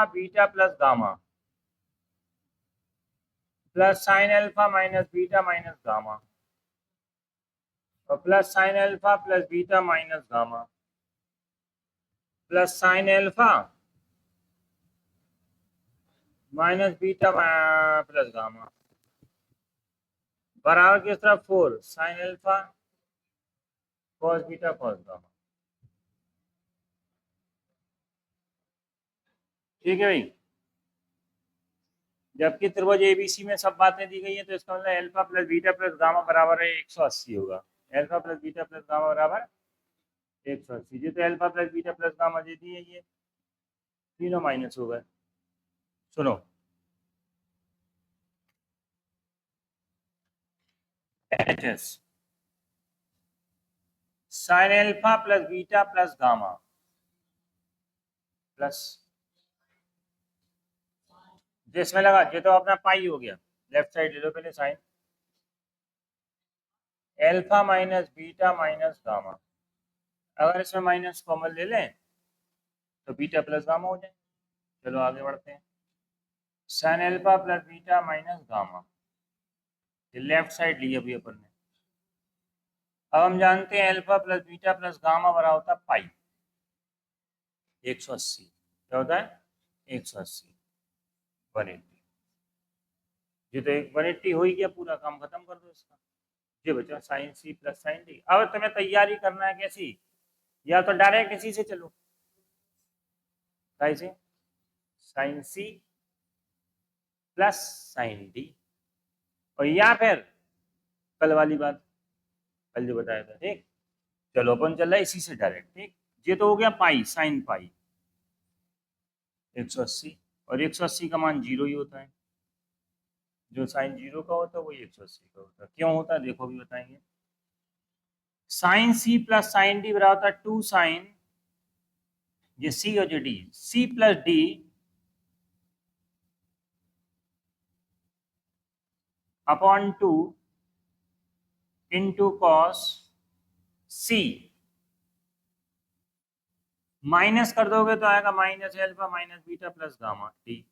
Beta plus gamma plus sine alpha minus beta minus gamma और plus sine alpha plus beta minus gamma plus sine alpha minus beta plus gamma बराबर किस तरफ 4 sine alpha cos beta cos gamma. ठीक है भाई, जबकि त्रिभुज ABC में सब बातें दी गई है तो इसका मतलब alpha plus beta plus gamma बराबर है 180 होगा। Alpha plus beta plus gamma बराबर 180। जी तो alpha plus beta plus gamma दे दी है, ये तीनों माइनस हो गए। सुनो H sine alpha plus beta plus gamma plus जिसमें लगा ये तो अपना पाई हो गया, लेफ्ट साइड ले लो पहले sign alpha minus beta minus gamma. अगर इसमें माइनस कॉमन ले लें तो बीटा प्लस गामा हो जाए। चलो आगे बढ़ते हैं। Sign alpha plus beta minus gamma, ये लेफ्ट साइड ली अभी अपन ने। अब हम जानते हैं alpha plus beta plus gamma बराबर होता है पाई 180। क्या होता है 180 180। ये तो एक 180 हो ही गया, पूरा काम खत्म कर दो इसका। ये बचा sine C plus sine D. अब तुम्हें तैयारी करना है कैसी, या तो डायरेक्ट इसी से चलो कैसे sine C plus sine D, और या फिर कल वाली बात कल जो बताया था। ठीक, चलो अपन चल रहा है इसी से डायरेक्ट। ठीक, ये तो हो गया पाई साइन पाई 180, और 180 का मान 0 ही होता है। जो साइन 0 का होता है वो 180 का होता है। क्यों होता है देखो भी बताएंगे। Sine C plus sine D बराबर होता है 2 साइन, ये सी और ये डी, C plus D upon 2 into cos C. Minus कर दोगे तो आएगा minus alpha minus beta plus gamma D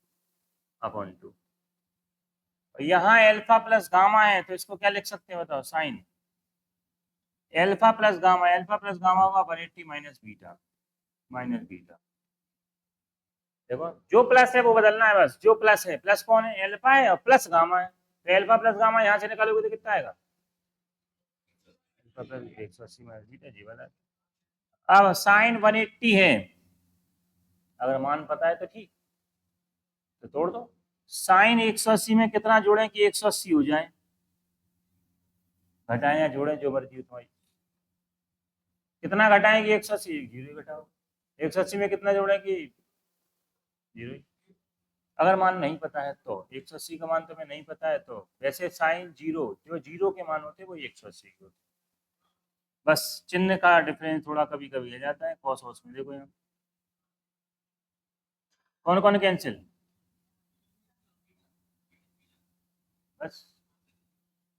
upon 2। यहाँ अल्फा प्लस गामा है तो इसको क्या लिख सकते हैं बताओ, sign alpha plus gamma. Alpha plus gamma होगा 180 माइनस बीटा माइनस बीटा। देखो जो प्लस है वो बदलना है बस, जो प्लस है, प्लस कौन है अल्फा है और प्लस गामा है, तो अल्फा प्लस गामा यहाँ से निकालोगे तो कितना आएगा अल्फा प्लस 180 माइनस बीटा जी वाला। अब साइन 180 है, अगर मान पता है तो ठीक, तो तोड़ दो। साइन 180 में कितना जोड़ें कि 180 हो जाए, घटाएं या जोड़ें जो मर्जी हो तुम्हारी। कितना घटाएं कि 180, जीरो घटाओ। 180 में कितना जोड़ें कि जीरो। अगर मान नहीं पता है तो 180 का मान तुम्हें नहीं पता है तो वैसे साइन जीरो, जो जीरो के मान होते हैं वो 180 के होते हैं, बस चिन्ह का डिफरेंस थोड़ा कभी कभी आ जाता है। कॉस वॉस में देखो यहाँ कौन कौन कैंसिल, बस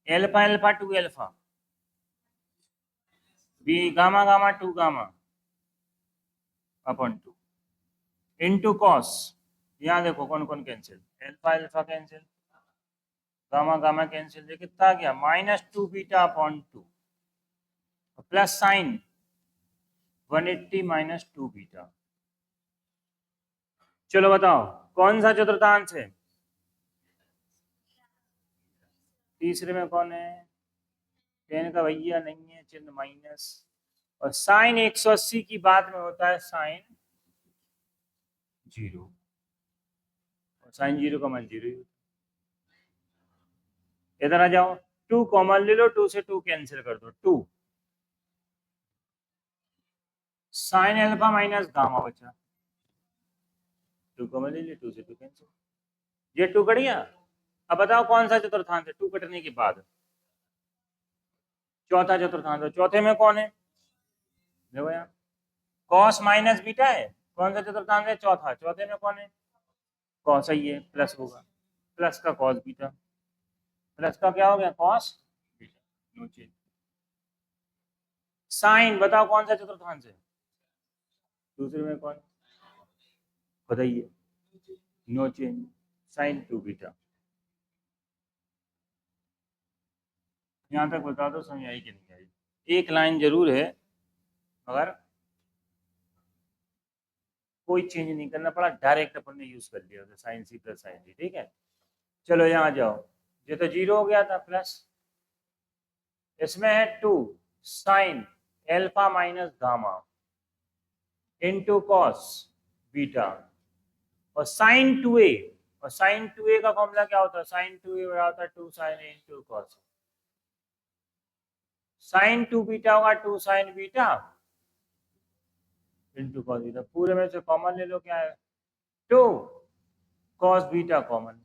alpha alpha 2 alpha, B gamma gamma 2 gamma upon 2 into cos. यहाँ देखो कौन कौन cancel, alpha alpha cancel, gamma gamma cancel, ये कितना आ गया -2 beta upon 2 plus sine 180 -2 beta. चलो बताओ कौन सा चतुर्थांश है, तीसरे में कौन है, टेन का भैया नहीं है, चिन्ह माइनस। और साइन 180 की बात में होता है साइन 0, और साइन 0 का मान 0 ही होता है। इधर आ जाओ, 2 कॉमन ले लो, 2 से 2 कैंसिल कर दो, 2 साइन अल्फा माइनस गामा बचा, 2 कॉमन ले ली, 2 से 2 कैंसिल, ये 2 कट गया। अब बताओ कौन सा चतुर्थांश है 2 कटने के बाद, चौथा चतुर्थांश है। चौथे में कौन है, देखो यहाँ कॉस माइनस बीटा है, कौन सा चतुर्थांश है चौथा, चौथे में कौन है कॉस, ही है प्लस होगा, प्लस का कॉस बीटा, प्लस का क्या हो गया cos beta, no change. Sine बताओ कौन सा चतुर्थांश है, दूसरे में कौन बताइए, नो चेंज, साइन 2 बीटा। यहाँ तक बता दो समझ आई कि नहीं आई। एक लाइन जरूर है, मगर कोई चेंज नहीं करना पड़ा, डायरेक्ट अपन ने यूज कर लिया sine C plus sine D. ठीक है, चलो यहाँ जाओ, ये तो जीरो हो गया था, प्लस इसमें है 2 sine alpha minus gamma into cos beta, और साइन 2a, और साइन 2a का फॉर्मूला क्या होता है, साइन 2a बराबर होता है 2 sine A into cos. Sine 2 beta होगा 2 sine beta into cos beta, पूरे में से कॉमन ले लो, क्या है 2 कॉस बीटा कॉमन,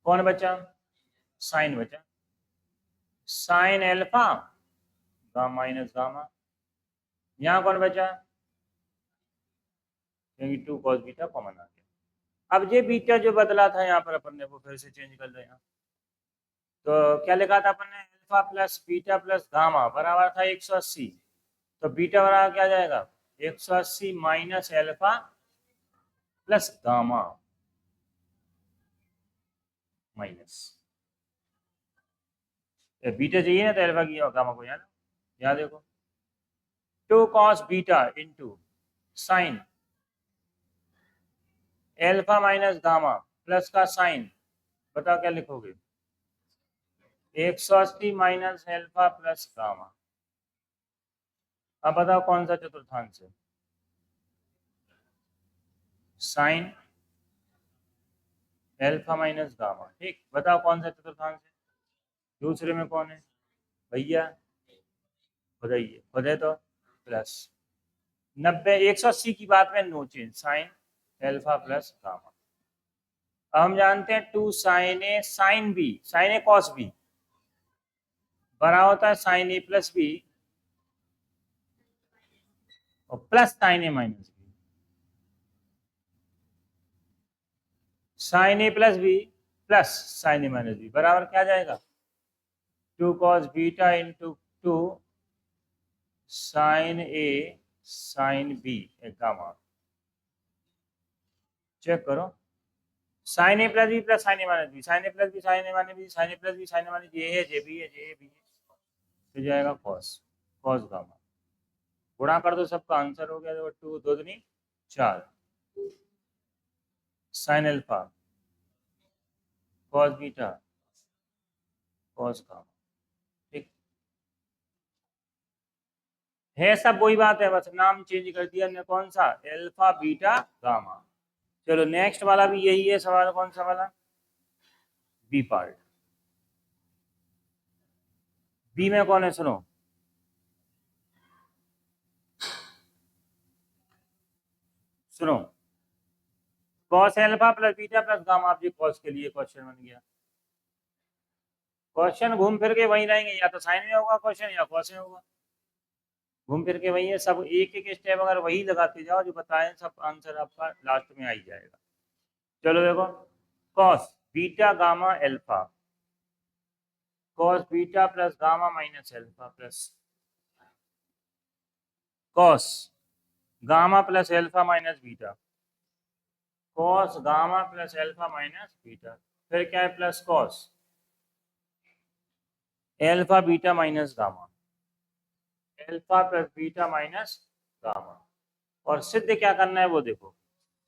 कौन बचा, साइन बचा, sine alpha gamma minus gamma, यहाँ कौन बचा, क्योंकि 2 कॉस बीटा कॉमन आ गया। अब ये बीटा जो बदला था यहाँ पर अपन ने, वो फिर से चेंज कर दिया। तो क्या लिखा था अपन ने, alpha plus beta plus gamma बराबर था 180, तो बीटा बराबर क्या जाएगा 180 minus alpha plus gamma minus, beta चाहिए ना, तो एल्फा की गामा को यहाँ देखो 2 cos beta into sine alpha minus gamma plus का साइन, बताओ क्या लिखोगे 180 माइनस एल्फा प्लस गामा। अब बताओ कौन सा चतुर्थांश है, साइन एल्फा माइनस गामा। ठीक, बताओ कौन सा चतुर्थांश है, दूसरे में कौन है भैया, बताइए, खुदे तो प्लस 90 180 की बात में no change, sine alpha plus gamma. अब हम जानते हैं 2 sine A sine B, sine A cos B बराबर होता है साइन ए प्लस बी और plus sine A minus B, sine A plus B plus sine A minus B बराबर क्या जाएगा 2 cos beta into 2 sine A sine B gamma. Check करो, sine A plus B plus sine A minus B, sine A plus B sine A minus B, sine A plus B sine A minus ये है, जे B है, जे B है, तो जाएगा cos, cos gamma. गुणा कर दो, सबका आंसर हो गया, 2 2 दूनी 4 sine alpha cos beta cos gamma. ठीक है, सब वही बात है, बस नाम चेंज कर दिया हमने, कौन सा अल्फा बीटा गामा। चलो नेक्स्ट वाला भी यही है सवाल, कौन सा वाला, बी पार्ट। बी में कौन है सुनो, सुनो cos alpha plus beta plus gamma, आप ये कॉस के लिए क्वेश्चन बन गया। क्वेश्चन घूम फिर के वही रहेंगे, या तो साइन में होगा क्वेश्चन या कॉस में होगा, घूम फिर के वही है सब, एक एक स्टेप अगर वही लगाते जाओ जो बताएं, सब आंसर आपका लास्ट में आ ही जाएगा। चलो देखो, cos beta gamma alpha, cos beta plus gamma minus alpha plus cos gamma plus alpha minus beta, cos gamma plus alpha minus beta, फिर क्या है plus cos alpha beta minus gamma, alpha plus beta minus gamma. और सिद्ध क्या करना है वो देखो,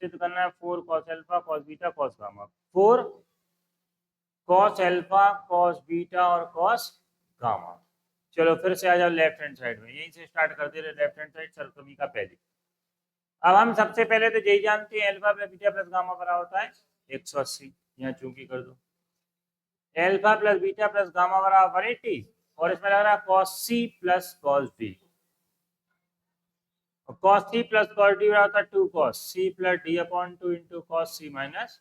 सिद्ध करना है 4 cos alpha cos beta cos gamma, 4 cos alpha cos beta और कॉस गामा। चलो फिर से आ जाओ लेफ्ट हैंड साइड में, यहीं से स्टार्ट कर दे रहे, लेफ्ट हैंड साइड सरकमी का पहले। अब हम सबसे पहले तो यही जानते हैं alpha plus beta plus gamma बराबर होता है 180, यहाँ चूंकि कर दो, alpha plus beta plus gamma बराबर 180, और इसमें लग रहा है cos C plus cos D, cos C plus cos D बराबर था 2 cos C plus D upon 2 into cos C minus,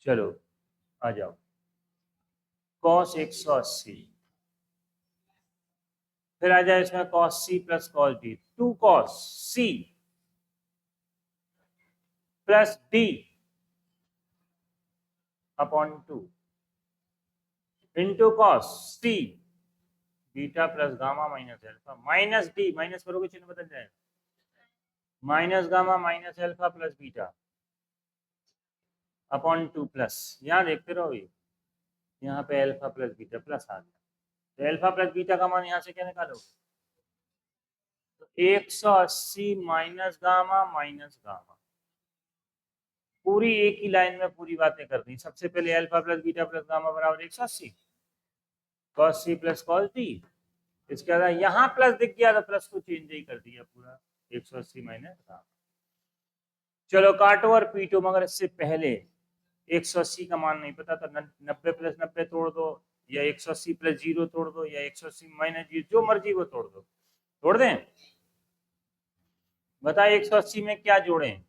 चलो आ जाओ कॉस 180, फिर आ जाए इसमें cos C plus cos D, 2 cos C plus D upon 2 into cos C beta plus gamma minus alpha minus D, minus करोगे चिन्ह बदल जाएगा, minus gamma minus alpha plus beta upon 2 plus, यहाँ देखते रहो ये, यहाँ पे एल्फा प्लस बीटा प्लस आ गया, तो एल्फा प्लस बीटा का मान यहाँ से क्या निकालोगे, तो 180 माइनस गामा माइनस गामा, पूरी एक ही लाइन में पूरी बातें कर दी। सबसे पहले alpha plus beta plus gamma बराबर 180 cos c plus cos d, इसके बाद यहाँ प्लस दिख गया तो प्लस को चेंज ही कर दिया पूरा 180 माइनस गामा। चलो काटो और पीटो, मगर इससे पहले 180 का मान नहीं पता तो 90 प्लस 90 तोड़ दो, या 180 प्लस 0 तोड़ दो, या 180 माइनस 0, जो मर्जी वो तोड़ दो। तोड़ दें, बता 180 में क्या जोड़ें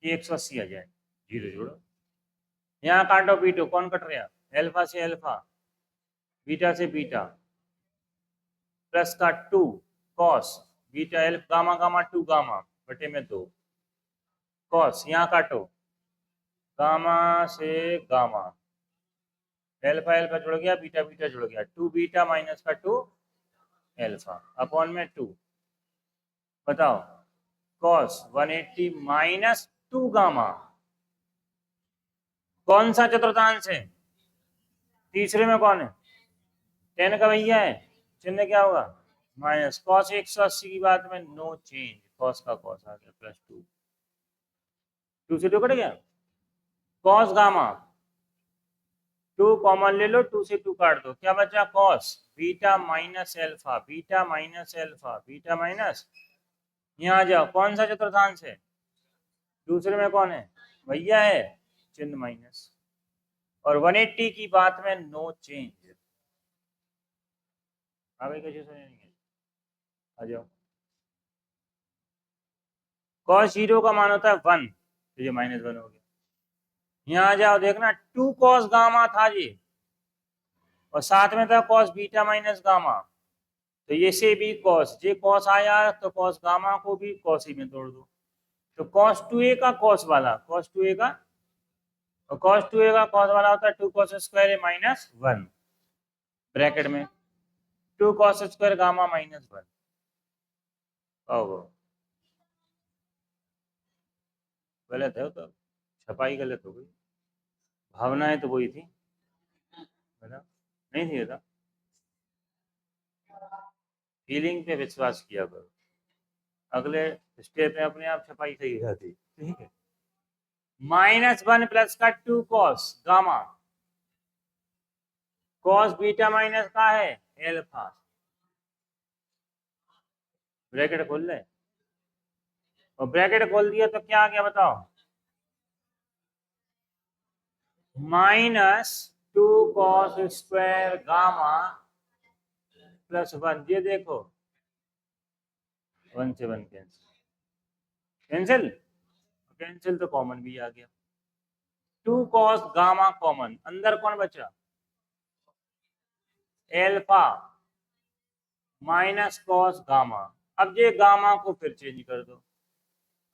कि 180 आ जाए, 0 जोड़ो। यहाँ काटो पीटो, कौन कट रहा, अल्फा से अल्फा, बीटा से बीटा, प्लस का 2 cos beta elf gamma gamma 2 gamma बटे में 2 कॉस, यहाँ काटो गामा से गामा, एल्फा एल्फा जुड़ गया, बीटा बीटा जुड़ गया, 2 बीटा माइनस का 2 एल्फा अपॉन में 2, बताओ कॉस 180 माइनस 2 गामा, कौन सा चतुर्थांश है, तीसरे में कौन है, 10 का भैया है, चिन्ह क्या होगा माइनस, कॉस 180 की बात में नो चेंज, कॉस का कॉस आ गया प्लस 2, 2 से 2 कट गया, कॉस गामा 2 कॉमन ले लो, 2 से 2 काट दो, क्या बचा cos beta minus alpha, beta minus alpha, beta minus, यहाँ आ जाओ कौन सा चतुर्थांश है, दूसरे में कौन है भैया है, चिन्ह माइनस, और 180 की बात में नो चेंज। आगे कैसे समझेंगे, आ जाओ, कॉस 0 का मान होता है 1, तो ये -1 हो गया, यहाँ आ जाओ देखना 2 कॉस गामा था ये, और साथ में था कॉस बीटा माइनस गामा, तो ये से भी कॉस, ये कॉस आया तो कॉस गामा को भी कॉस ही में तोड़ दो, तो कॉस 2a का कॉस वाला, कॉस 2a का, और कॉस 2a का कॉस वाला होता है 2 कॉस स्क्वायर ए माइनस 1 ब्रैकेट में 2 कॉस स्क्वायर गामा माइनस 1, गलत है तो छपाई गलत हो गई, भावनाएं तो वही थी, है ना, नहीं थी था, फीलिंग पे विश्वास किया करो, अगले स्टेप में अपने आप छपाई सही रहती, ठीक है। -1 प्लस का 2 cos gamma, cos beta minus का है एल्फा, ब्रैकेट खोल ले, और ब्रैकेट खोल दिया तो क्या आ गया बताओ, -2 कॉस स्क्वायर गामा प्लस 1, ये देखो 1 से 1 कैंसिल, कैंसिल कैंसिल तो कॉमन भी आ गया, 2 कॉस गामा कॉमन, अंदर कौन बचा एल्फा माइनस कॉस गामा, अब ये गामा को फिर चेंज कर दो,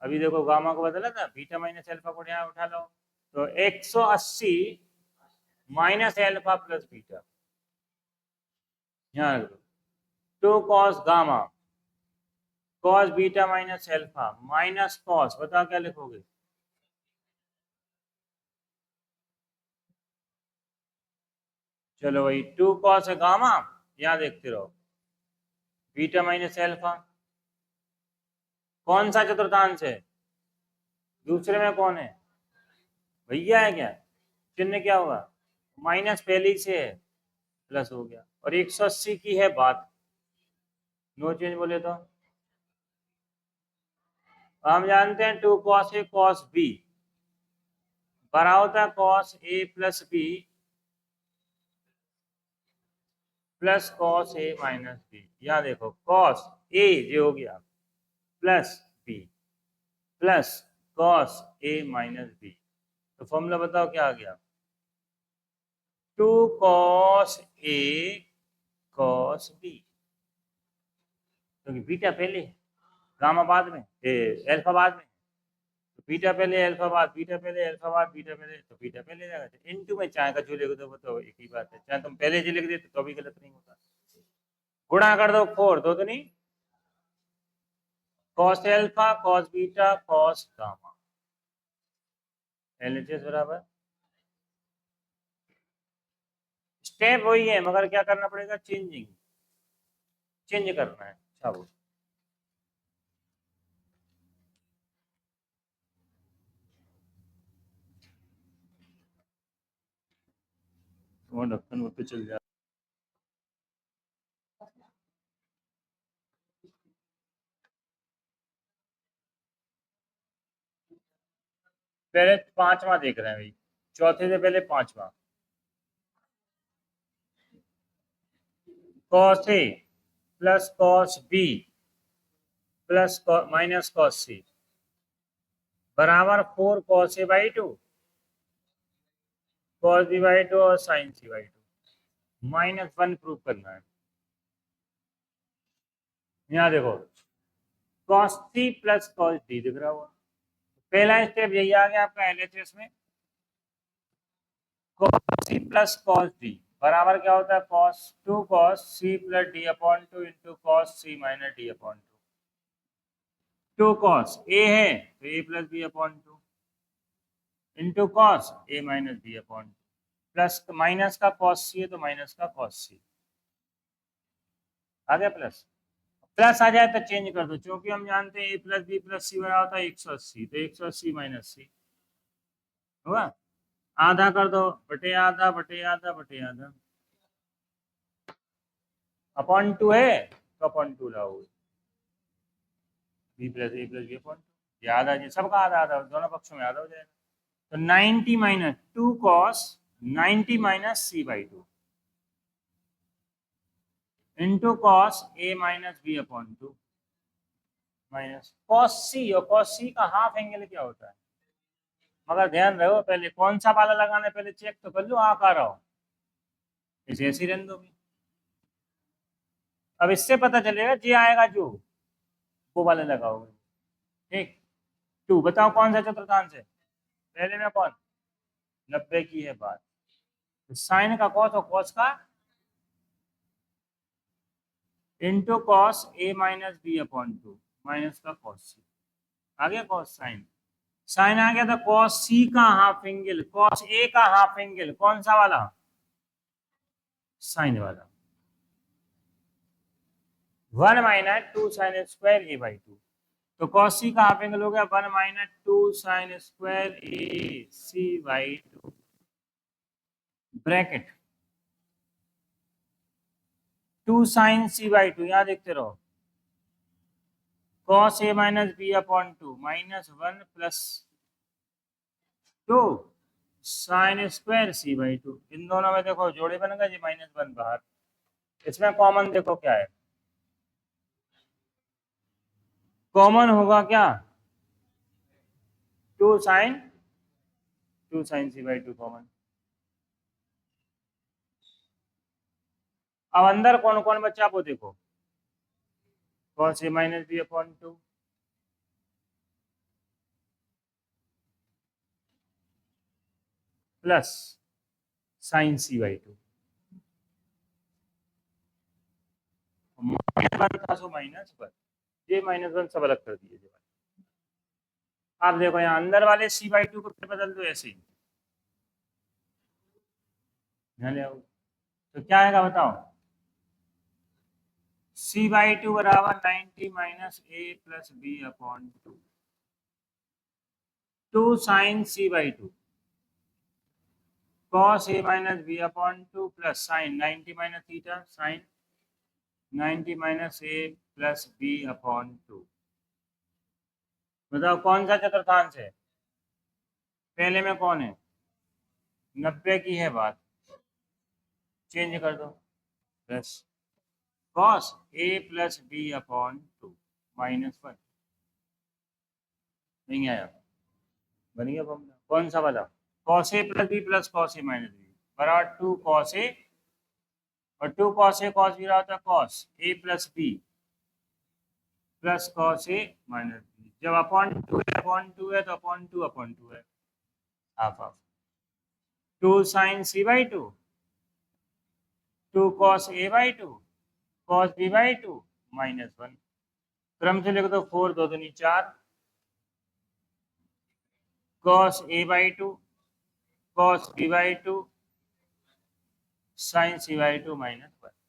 अभी देखो गामा को बदला था, बीटा माइनस एल्फा को यहाँ उठा लो, तो 180 माइनस एल्फा प्लस बीटा, यहाँ 2 cos gamma cos beta minus alpha minus cos, बताओ क्या लिखोगे, चलो वही 2 कॉस है गामा, यहाँ देखते रहो बीटा माइनस एल्फा, कौन सा चतुर्थांश है, दूसरे में कौन है भैया है क्या, चिन्ह क्या होगा माइनस पहले ही से है, प्लस हो गया, और 180 की है बात, नो चेंज बोले तो हम जानते हैं 2 कॉस ए कॉस बी बराबर होता है cos A plus B plus cos A minus B, यहाँ देखो कॉस ए जो हो गया plus B plus cos A minus B, तो फॉर्मूला बताओ क्या आ गया, 2 कॉस ए कॉस बी, क्योंकि बीटा पहले गामा बाद में, एल्फा बाद में, तो बीटा पहले अल्फा बाद, बीटा पहले अल्फा बाद, बीटा पहले, तो बीटा पहले जाएगा, इनटू में चाहे का जो लिख दो तो एक ही बात है, चाहे तुम पहले जो लिख देते तो भी गलत नहीं होता, गुणा कर दो 4 दो तो नहीं, cos alpha cos beta cos gamma, LHS बराबर, स्टेप वही है मगर क्या करना पड़ेगा, चेंज करना है। अच्छा वो वो ढक्कन पे चल जाए। पहले पांचवा देख रहे हैं भाई, चौथे से पहले पांचवा, cos A plus cos B plus minus cos C बराबर 4 cos A by 2 cos B by 2 और साइन सी बाई 2, -1 प्रूव करना है। यहाँ देखो cos C plus cos D दिख रहा हुआ, पहला स्टेप यही आ गया आपका LHS में, cos c plus cos d बराबर क्या होता है, cos 2 cos c plus d upon 2 into cos c minus d upon 2 cos a है तो a plus b upon 2 into cos a minus b upon 2 plus minus का cos c है तो minus का cos c आ गया, plus plus आ जाए तो change कर दो, क्योंकि हम जानते हैं a प्लस बी प्लस सी बराबर होता है 180, तो 180 माइनस सी होगा, आधा कर दो, बटे आधा बटे आधा बटे आधा, अपॉन 2 है तो अपॉन 2 लाओ, बी प्लस ए प्लस बी अपॉन 2, ये आधा जी सबका आधा आधा दोनों पक्षों में आधा हो जाएगा, तो 90 minus 2 cos 90 minus C by 2 into cos A minus B upon 2 minus cos C, और कॉस सी का हाफ एंगल क्या होता है, मगर ध्यान रहो पहले कौन सा वाला लगाना है पहले चेक तो कर लो, आ का रहा हो इसे ऐसी रहने दो। अब इससे पता चलेगा जी आएगा जो वो वाले लगाओगे, ठीक। 2 बताओ कौन सा चतुर्थांश है, पहले में कौन, 90 की है बात, तो साइन का कॉस और कॉस का into cos A minus B upon 2 minus का कॉस सी, आ गया कॉस साइन, साइन आ गया, तो कॉस सी का हाफ एंगल कॉस ए का हाफ एंगल कौन सा वाला, साइन वाला, 1 minus 2 sine square A by 2, तो कॉस सी का हाफ एंगल हो गया 1 minus 2 sine square A C by 2 bracket 2 sine C by 2, यहां देखते रहो, cos a minus B upon 2 -1 plus 2 sine square C by 2, इन दोनों में देखो जोड़े बन गए, -1 बाहर, इसमें कॉमन देखो क्या है, कॉमन होगा क्या, 2 साइन सी बाई 2 कॉमन। अब अंदर कौन कौन बच्चा वो देखो, cos a minus B upon 2 plus sine C by 2, -1 ये -1 सब अलग कर दिए। आप देखो यहाँ अंदर वाले सी बाई 2 को फिर बदल दो ऐसे ही, ध्यान ले आओ। तो क्या आएगा बताओ, सी बाई 2 बराबर 90 minus A plus B upon 2 2 sine C by 2 cos A minus B upon 2 plus sine 90 minus theta sine 90 minus A plus B upon 2। बताओ कौन सा चतुर्थांश है, पहले में कौन है, 90 की है बात, चेंज कर दो, plus cos a plus B upon 2 -1, नहीं आया, बन गया फॉर्मूला, कौन सा वाला, cos a plus B plus cos a minus B बराबर 2 cos a, और 2 cos a cos बी रहा होता है cos a plus B plus cos a minus B, जब अपॉन 2 है तो अपॉन 2 है, half half, 2 sine C by 2 2 cos a by 2 cos b by 2 -1, क्रम से लिख दो 4 2 दूनी 4 cos a/2 cos b/2 sin c/2 -1